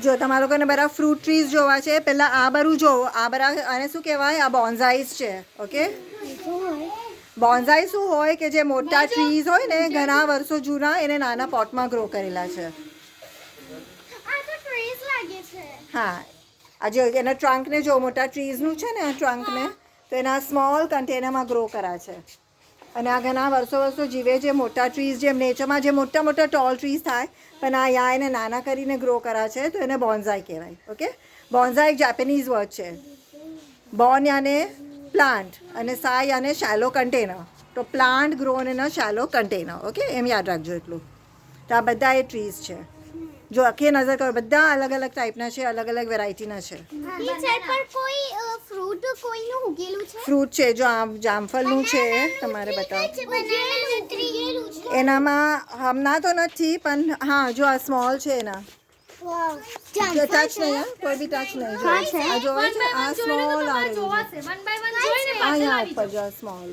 જો તમારા લોકોને બધા ફ્રૂટ ટ્રીઝ જોવા છે, પહેલાં આ બધું જોવો. આ બધા આને શું કહેવાય? આ બોન્ઝાઈસ છે. ઓકે, બોન્ઝાઈ શું હોય કે જે મોટા ટ્રીઝ હોય ને ઘણા વર્ષો જૂના, એને નાના પોટમાં ગ્રો કરેલા છે. હા, આ જો એના ટ્રંકને જો, મોટા ટ્રીઝનું છે ને ટ્રંકને, તો એના સ્મોલ કન્ટેનરમાં ગ્રો કર્યા છે. અને આ ઘણા વર્ષો જીવે છે. મોટા ટ્રીઝ જેમ નેચરમાં જે મોટા ટોલ ટ્રીઝ થાય, પણ આ યા એને નાના કરીને ગ્રો કર્યા છે, તો એને બોન્ઝાઈ કહેવાય. ઓકે, બોન્ઝાઈ એક જાપેનીઝ વર્ડ છે. બોન યાને પ્લાન્ટ અને સા યાને શેલો કન્ટેનર. તો plant grown in a shallow container. Okay, એમ યાદ રાખજો એટલું. તો આ બધા એ ટ્રીઝ છે. જો આખી નજર કરો, બધા અલગ અલગ ટાઈપના છે, અલગ અલગ વેરાયટીના છે. ફ્રૂટ છે, જો આમ જામફળનું છે, તમારે બતાવો. એનામાં હમણાં તો નથી, પણ હા જો આ સ્મોલ છે એના. જો ટચ નહીં, કોઈ બી ટચ નહીં. આ જોવા છે, આ સ્મોલ આ અહીંયા ઉપર જો સ્મોલ.